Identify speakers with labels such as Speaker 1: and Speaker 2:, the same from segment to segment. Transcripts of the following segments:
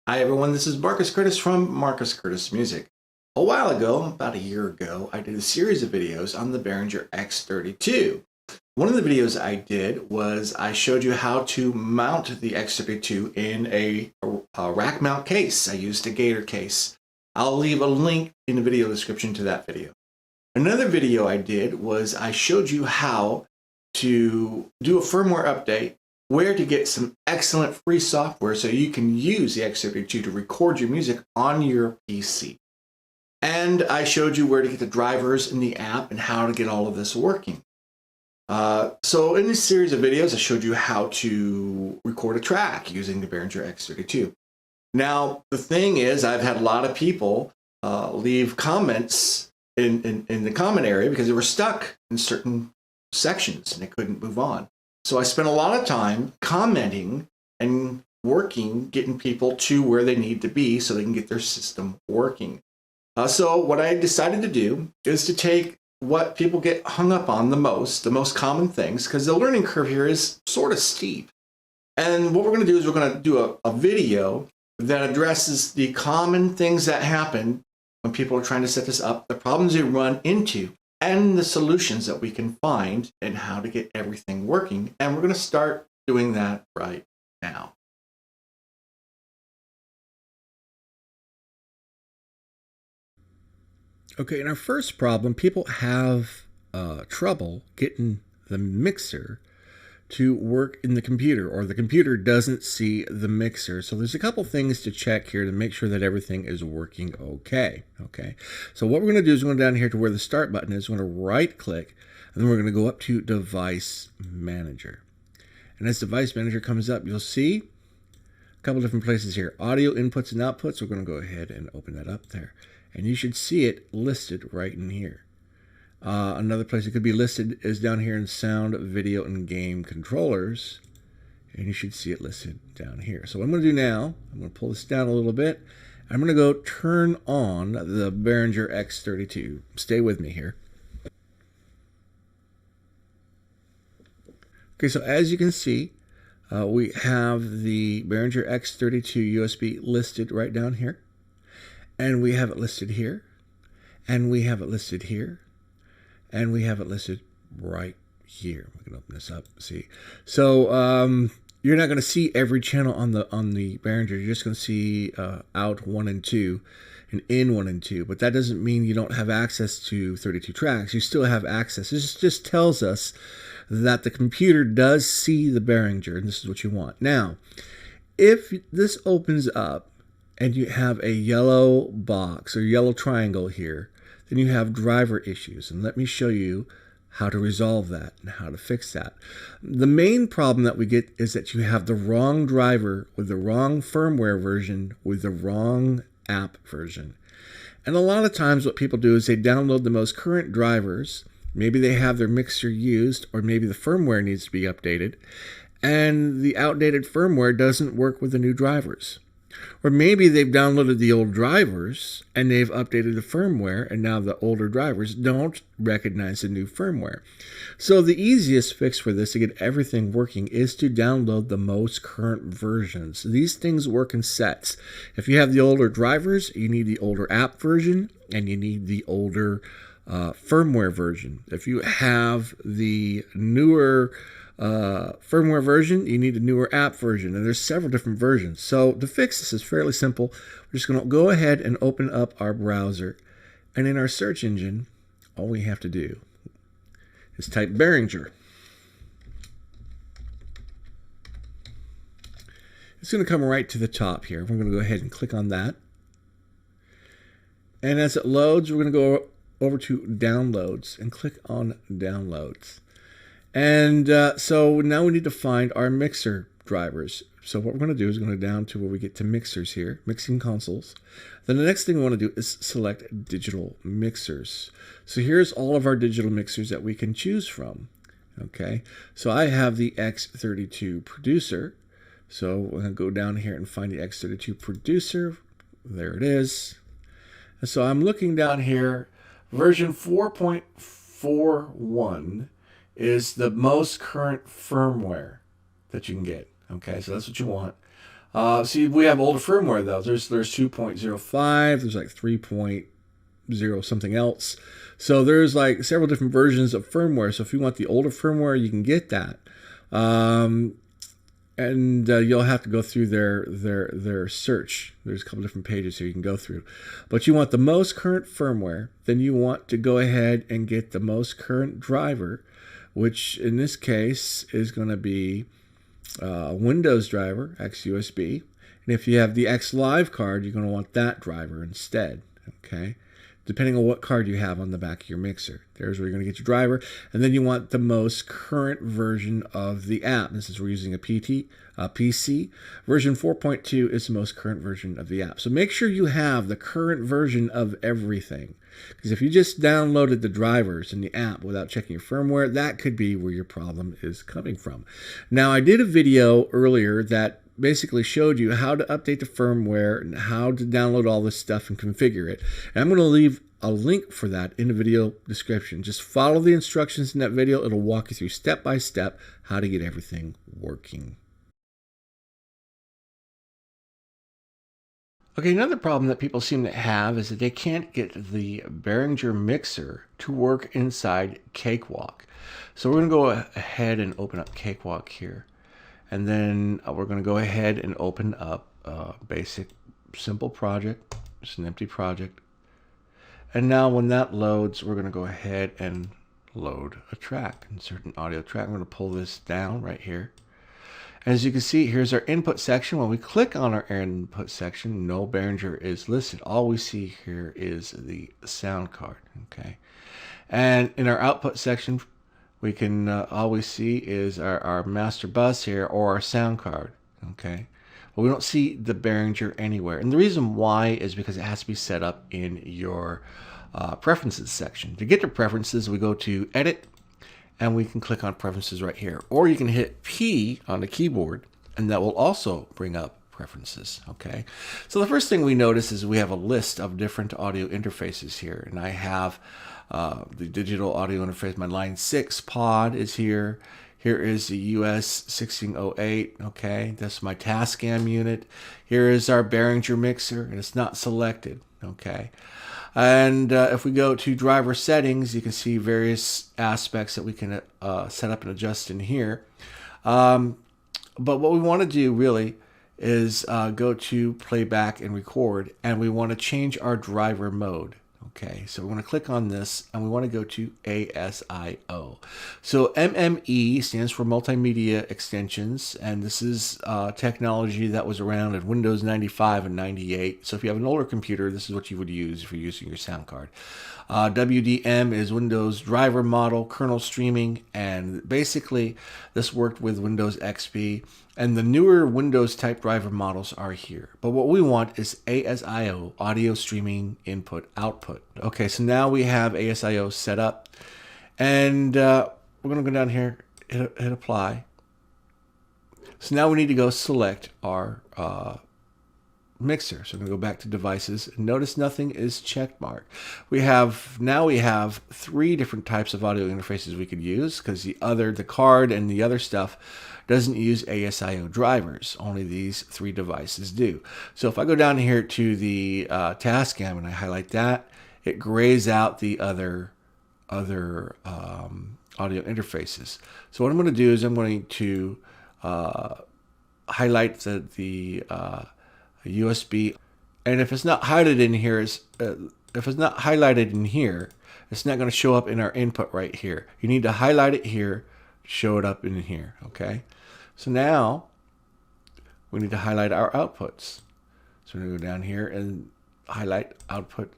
Speaker 1: Hi everyone, this is Marcus Curtis from Marcus Curtis Music. A while ago, about a year ago, I did a series of videos on the Behringer X32. One of the videos I did was I showed you how to mount the X32 in a rack mount case. I used a Gator case. I'll leave a link in the video description to that video. Another video I did was I showed you how to do a firmware update, where to get some excellent free software so you can use the X32 to record your music on your PC. And I showed you where to get the drivers in the app and how to get all of this working. So in this series of videos, I showed you how to record a track using the Behringer X32. Now, the thing is, I've had a lot of people leave comments in the comment area because they were stuck in certain sections and they couldn't move on. So I spent a lot of time commenting and working, getting people to where they need to be so they can get their system working. So what I decided to do is to take what people get hung up on the most common things, because the learning curve here is sort of steep. And what we're going to do is we're going to do a video that addresses the common things that happen when people are trying to set this up, the problems they run into, and the solutions that we can find and how to get everything working. And we're going to start doing that right now.
Speaker 2: Okay, in our first problem, people have trouble getting the mixer to work in the computer, or the computer doesn't see the mixer. So there's a couple things to check here to make sure that everything is working okay. So what we're going to do is we're going down here to where the start button is. We're going to right click, and then we're going to go up to Device Manager. And as Device Manager comes up, you'll see a couple different places here. Audio inputs and outputs. We're going to go ahead and open that up there. And you should see it listed right in here. Another place it could be listed is down here in Sound, Video, and Game Controllers. And you should see it listed down here. So what I'm going to do now, I'm going to pull this down a little bit. I'm going to go turn on the Behringer X32. Stay with me here. Okay, so as you can see, we have the Behringer X32 USB listed right down here. And we have it listed here. And we have it listed here. And we have it listed right here. We can open this up, see. So you're not going to see every channel on the Behringer. You're just going to see out 1 and 2 and in 1 and 2. But that doesn't mean you don't have access to 32 tracks. You still have access. This just tells us that the computer does see the Behringer, and this is what you want. Now, if this opens up and you have a yellow box or yellow triangle here, then you have driver issues. And let me show you how to resolve that and how to fix that. The main problem that we get is that you have the wrong driver with the wrong firmware version with the wrong app version. And a lot of times what people do is they download the most current drivers. Maybe they have their mixer used, or maybe the firmware needs to be updated, and the outdated firmware doesn't work with the new drivers. Or maybe they've downloaded the old drivers and they've updated the firmware, and now the older drivers don't recognize the new firmware. So the easiest fix for this to get everything working is to download the most current versions. These things work in sets. If you have the older drivers, you need the older app version, and you need the older firmware version. If you have the newer firmware version, you need a newer app version, and there's several different versions. So to fix this is fairly simple. We're just going to go ahead and open up our browser, and in our search engine, all we have to do is type Behringer. It's going to come right to the top here. We're going to go ahead and click on that, and as it loads, we're going to go over to Downloads and click on Downloads. And so now we need to find our mixer drivers. So what we're going to do is going to go down to where we get to mixers here, mixing consoles. Then the next thing we want to do is select digital mixers. So here's all of our digital mixers that we can choose from. Okay, so I have the X32 producer. So we're going to go down here and find the X32 producer. There it is. And so I'm looking down here. Version 4.41 is the most current firmware that you can get. Okay, so that's what you want. See, we have older firmware though. There's 2.05. There's like 3.0 something else. So there's like several different versions of firmware. So if you want the older firmware, you can get that. And you'll have to go through their search. There's a couple different pages here you can go through. But you want the most current firmware, then you want to go ahead and get the most current driver, which in this case is going to be Windows driver, XUSB. And if you have the X Live card, you're going to want that driver instead, okay? Depending on what card you have on the back of your mixer. There's where you're going to get your driver. And then you want the most current version of the app. This is we're using a PC. Version 4.2 is the most current version of the app. So make sure you have the current version of everything. Because if you just downloaded the drivers in the app without checking your firmware, that could be where your problem is coming from. Now, I did a video earlier that basically showed you how to update the firmware and how to download all this stuff and configure it. And I'm going to leave a link for that in the video description. Just follow the instructions in that video. It'll walk you through step by step how to get everything working. Okay, another problem that people seem to have is that they can't get the Behringer mixer to work inside Cakewalk. So we're going to go ahead and open up Cakewalk here. And then we're going to go ahead and open up a basic, simple project. Just an empty project. And now when that loads, we're going to go ahead and load a track, insert an audio track. I'm going to pull this down right here. As you can see, here's our input section. When we click on our input section, no Behringer is listed. All we see here is the sound card. Okay. And in our output section, we can all we see is our master bus here or our sound card. Okay. But we don't see the Behringer anywhere. And the reason why is because it has to be set up in your preferences section. To get to preferences, we go to edit and we can click on preferences right here. Or you can hit P on the keyboard and that will also bring up preferences. Okay. So the first thing we notice is we have a list of different audio interfaces here. And I have the digital audio interface. My line 6 pod is here. Here is the US 1608. Okay, that's my Tascam unit. Here is our Behringer mixer, and it's not selected. Okay, and if we go to driver settings, you can see various aspects that we can set up and adjust in here. But what we want to do really is go to playback and record, and we want to change our driver mode. Okay, so we're going to click on this and we want to go to ASIO. So MME stands for Multimedia Extensions, and this is technology that was around in Windows 95 and 98. So if you have an older computer, this is what you would use if you're using your sound card. WDM is Windows Driver Model, Kernel Streaming, and basically this worked with Windows XP. And the newer Windows type driver models are here. But what we want is ASIO, Audio Streaming Input Output. Okay, so now we have ASIO set up. And we're going to go down here, hit apply. So now we need to go select our mixer. So I'm going to go back to devices. Notice nothing is check marked. We have 3 different types of audio interfaces we could use because the card and the other stuff doesn't use ASIO drivers. Only these 3 devices do. So if I go down here to the Tascam and I highlight that, it grays out the other audio interfaces. So what I'm going to do is I'm going to highlight the USB, and if it's not highlighted in here, it's not going to show up in our input right here. You need to highlight it here to show it up in here. Okay, so now we need to highlight our outputs. So we're going to go down here and highlight output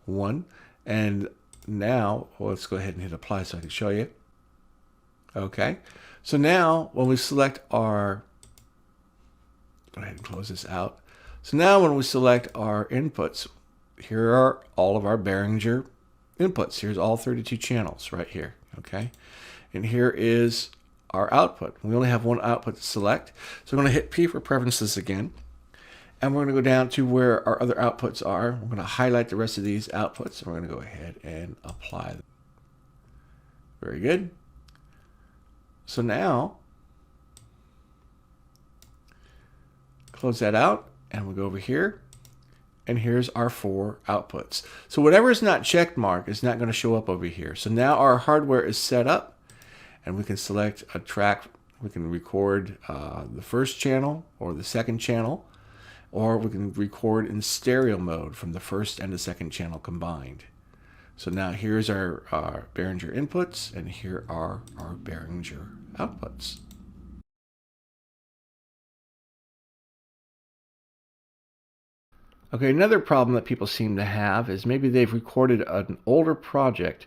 Speaker 2: 1, and now let's go ahead and hit apply so I can show you. Okay, so now when we select our, go ahead and close this out. So now when we select our inputs, here are all of our Behringer inputs. Here's all 32 channels right here. Okay, and here is our output. We only have one output to select. So I'm going to hit P for preferences again. And we're going to go down to where our other outputs are. We're going to highlight the rest of these outputs. We're going to go ahead and apply them. Very good. So now Close that out, and we'll go over here. And here's our 4 outputs. So whatever is not checked mark is not going to show up over here. So now our hardware is set up, and we can select a track. We can record the first channel or the second channel, or we can record in stereo mode from the first and the second channel combined. So now here's our Behringer inputs, and here are our Behringer outputs. Okay, another problem that people seem to have is maybe they've recorded an older project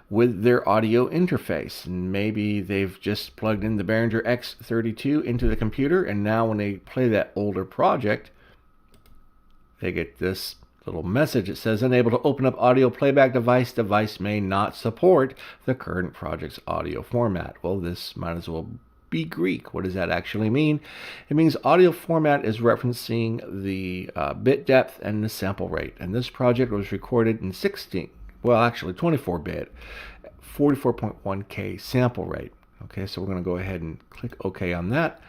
Speaker 2: with their audio interface, and maybe they've just plugged in the Behringer X32 into the computer, and now when they play that older project, they get this little message that says unable to open up audio playback device may not support the current project's audio format. Well, this might as well be Greek. What does that actually mean? It means audio format is referencing the bit depth and the sample rate. And this project was recorded in 24-bit, 44.1K sample rate. Okay, so we're going to go ahead and click OK on that.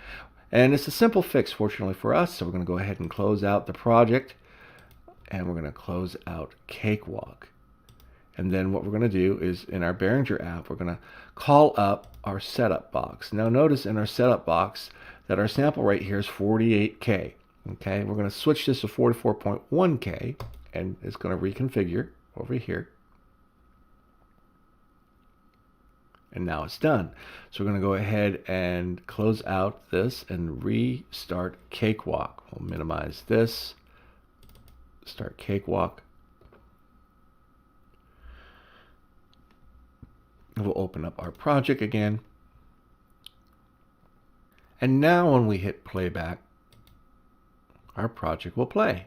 Speaker 2: And it's a simple fix, fortunately for us. So we're going to go ahead and close out the project. And we're going to close out Cakewalk. And then what we're going to do is in our Behringer app, we're going to call up our setup box. Now notice in our setup box that our sample rate here is 48K. Okay, we're going to switch this to 44.1K, and it's going to reconfigure over here. And now it's done. So we're going to go ahead and close out this and restart Cakewalk. We'll minimize this, start Cakewalk. We'll open up our project again. And now when we hit playback, our project will play.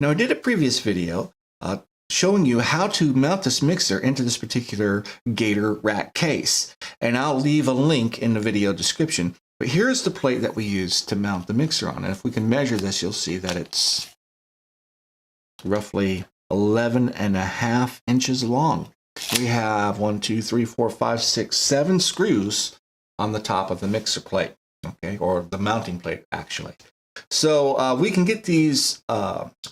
Speaker 1: Now, I did a previous video showing you how to mount this mixer into this particular Gator rack case. And I'll leave a link in the video description. But here's the plate that we use to mount the mixer on. And if we can measure this, you'll see that it's roughly 11.5 inches long. We have 1, 2, 3, 4, 5, 6, 7 screws on the top of the mixer plate, okay, or the mounting plate actually. So we can get these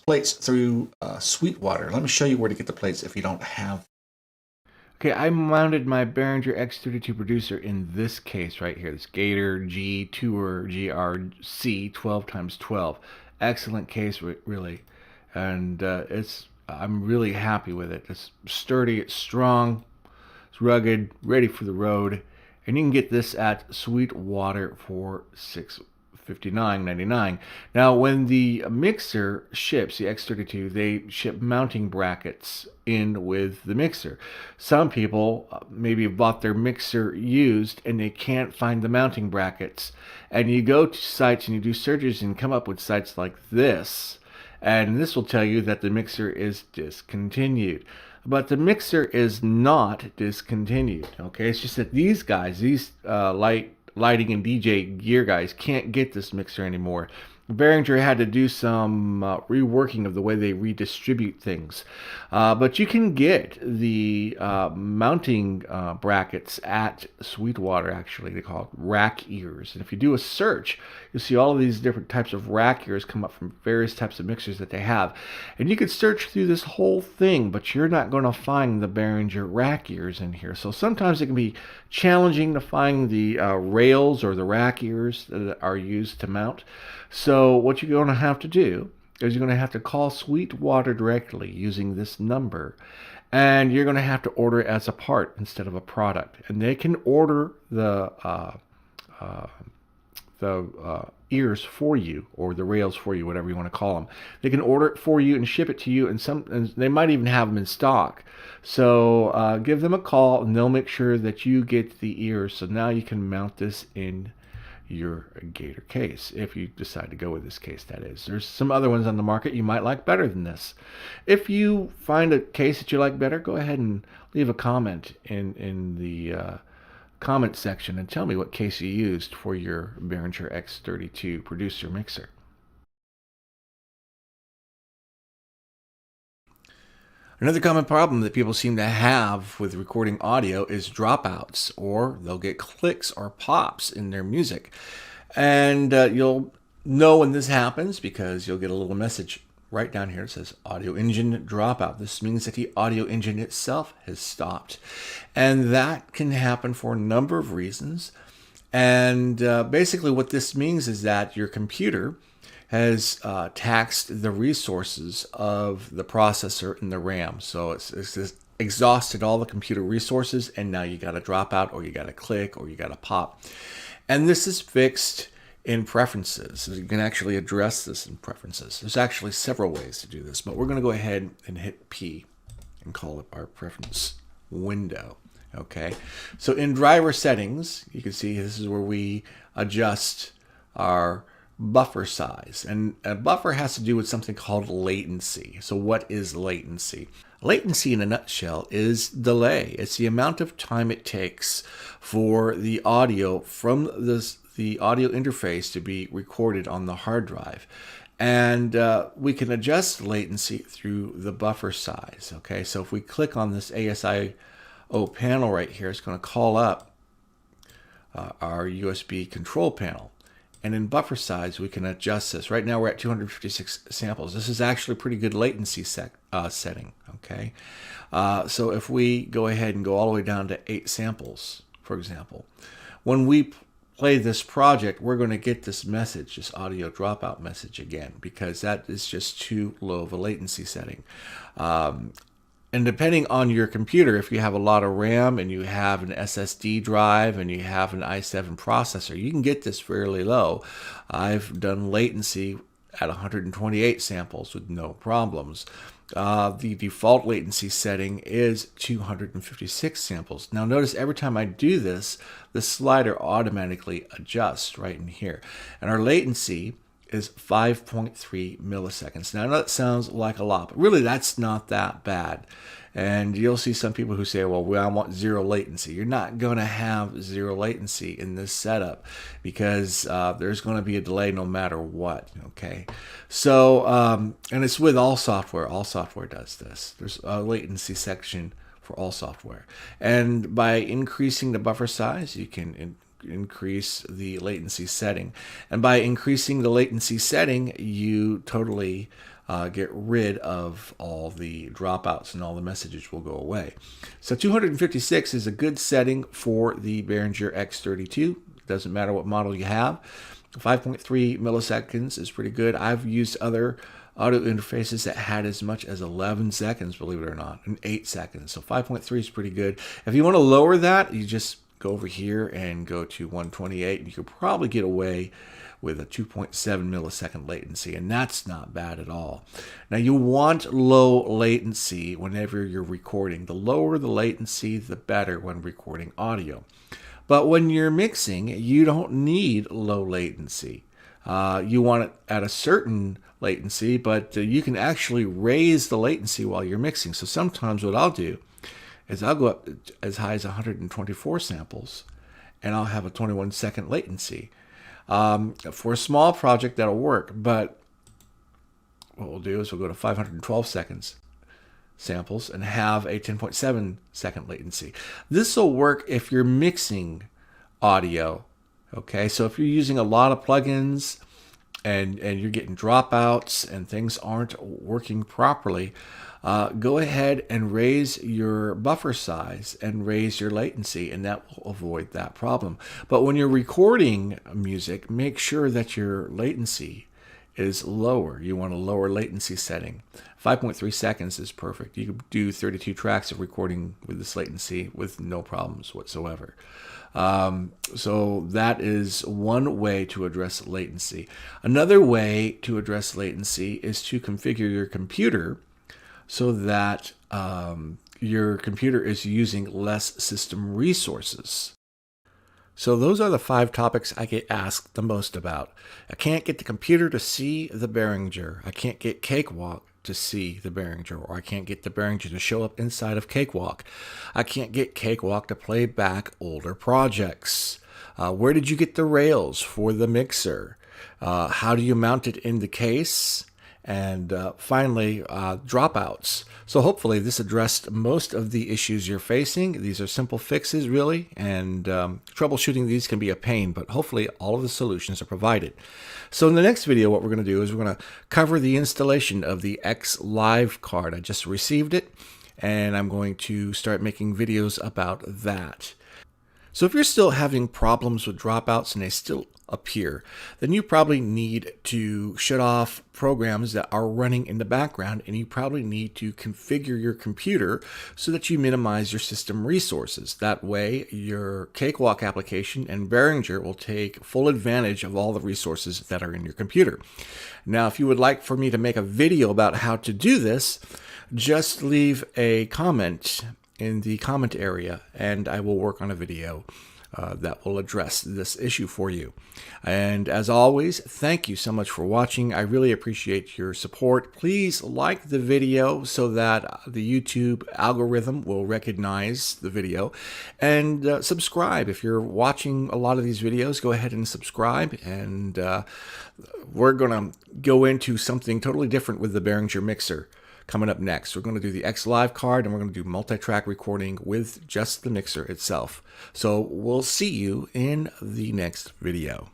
Speaker 1: plates through Sweetwater. Let me show you where to get the plates if you don't have.
Speaker 2: Okay, I mounted my Behringer X32 producer in this case right here, this Gator G2 or GRC 12x12. Excellent case, really, and I'm really happy with it. It's sturdy, it's strong, it's rugged, ready for the road, and you can get this at Sweetwater for $659.99. Now, when the mixer ships, the X32, they ship mounting brackets in with the mixer. Some people maybe have bought their mixer used and they can't find the mounting brackets. And you go to sites and you do searches and come up with sites like this. And this will tell you that the mixer is discontinued. But the mixer is not discontinued. Okay, it's just that these guys, these lighting and DJ gear guys, can't get this mixer anymore. Behringer had to do some reworking of the way they redistribute things. But you can get the mounting brackets at Sweetwater, actually. They call it rack ears. And if you do a search, you'll see all of these different types of rack ears come up from various types of mixers that they have. And you could search through this whole thing, but you're not going to find the Behringer rack ears in here. So sometimes it can be challenging to find the rails or the rack ears that are used to mount. So what you're going to have to do is you're going to have to call Sweetwater directly using this number, and you're going to have to order it as a part instead of a product. And they can order the ears for you, or the rails for you, whatever you want to call them. They can order it for you and ship it to you, and they might even have them in stock. So give them a call and they'll make sure that you get the ears. So now you can mount this in your Gator case, if you decide to go with this case, that is. There's some other ones on the market you might like better than this. If you find a case that you like better, go ahead and leave a comment in the comment section and tell me what case you used for your Behringer X32 producer mixer. Another common problem that people seem to have with recording audio is dropouts, or they'll get clicks or pops in their music. And you'll know when this happens because you'll get a little message right down here. It says audio engine dropout. This means that the audio engine itself has stopped. And that can happen for a number of reasons. And basically what this means is that your computer has taxed the resources of the processor and the RAM. So it's just exhausted all the computer resources, and now you got a dropout, or you got a click, or you got a pop. And this is fixed in preferences. So you can actually address this in preferences. There's actually several ways to do this, but we're going to go ahead and hit P and call it our preference window. Okay, so in driver settings, you can see this is where we adjust our buffer size, and a buffer has to do with something called latency. So what is latency? Latency in a nutshell is delay. It's the amount of time it takes for the audio from the audio interface to be recorded on the hard drive. And we can adjust latency through the buffer size. Okay, so if we click on this ASIO panel right here, it's going to call up our USB control panel. And in buffer size, we can adjust this. Right now we're at 256 samples. This is actually a pretty good latency setting. Okay, so if we go ahead and go all the way down to 8 samples, for example, when we play this project, we're going to get this message, this audio dropout message again, because that is just too low of a latency setting. And depending on your computer, if you have a lot of RAM and you have an SSD drive and you have an i7 processor, you can get this fairly low. I've done latency at 128 samples with no problems. The default latency setting is 256 samples. Now notice every time I do this, the slider automatically adjusts right in here. And our latency is 5.3 milliseconds. Now I know that sounds like a lot, but really that's not that bad. And you'll see some people who say, well, I want zero latency. You're not going to have zero latency in this setup because there's going to be a delay no matter what. Okay, so and it's with all software. All software does this. There's a latency section for all software, and by increasing the buffer size, you can increase the latency setting, and by increasing the latency setting, you totally get rid of all the dropouts, and all the messages will go away. So 256 is a good setting for the Behringer X32. Doesn't matter what model you have. 5.3 milliseconds is pretty good. I've used other audio interfaces that had as much as 11 seconds, believe it or not, and 8 seconds. So 5.3 is pretty good. If you want to lower that, you just go over here and go to 128, and you could probably get away with a 2.7 millisecond latency, and that's not bad at all. Now you want low latency whenever you're recording. The lower the latency, the better when recording audio. But when you're mixing, you don't need low latency. You want it at a certain latency, but you can actually raise the latency while you're mixing. So sometimes what I'll do is I'll go up as high as 124 samples, and I'll have a 21-second latency. For a small project, that'll work, but what we'll do is we'll go to 512 seconds samples and have a 10.7 second latency. This will work if you're mixing audio. Okay, so if you're using a lot of plugins and you're getting dropouts and things aren't working properly, go ahead and raise your buffer size and raise your latency, and that will avoid that problem. But when you're recording music, make sure that your latency is lower. You want a lower latency setting. 5.3 seconds is perfect. You can do 32 tracks of recording with this latency with no problems whatsoever. So that is one way to address latency. Another way to address latency is to configure your computer so that your computer is using less system resources. So those are the 5 topics I get asked the most about. I can't get the computer to see the Behringer. I can't get Cakewalk to see the Behringer, or I can't get the Behringer to show up inside of Cakewalk. I can't get Cakewalk to play back older projects. Where did you get the rails for the mixer? How do you mount it in the case? And finally, dropouts. So hopefully this addressed most of the issues you're facing. These are simple fixes, really, and troubleshooting these can be a pain, but hopefully all of the solutions are provided. So in the next video, what we're going to do is we're going to cover the installation of the X Live card. I just received it, and I'm going to start making videos about that. So if you're still having problems with dropouts and they still appear, then you probably need to shut off programs that are running in the background, and you probably need to configure your computer so that you minimize your system resources. That way your Cakewalk application and Behringer will take full advantage of all the resources that are in your computer. Now, if you would like for me to make a video about how to do this, just leave a comment in the comment area and I will work on a video that will address this issue for you. And as always, thank you so much for watching. I really appreciate your support. Please like the video so that the YouTube algorithm will recognize the video, and subscribe. If you're watching a lot of these videos, go ahead and subscribe, and we're going to go into something totally different with the Behringer mixer. Coming up next, we're going to do the X Live card, and we're going to do multi-track recording with just the mixer itself. So we'll see you in the next video.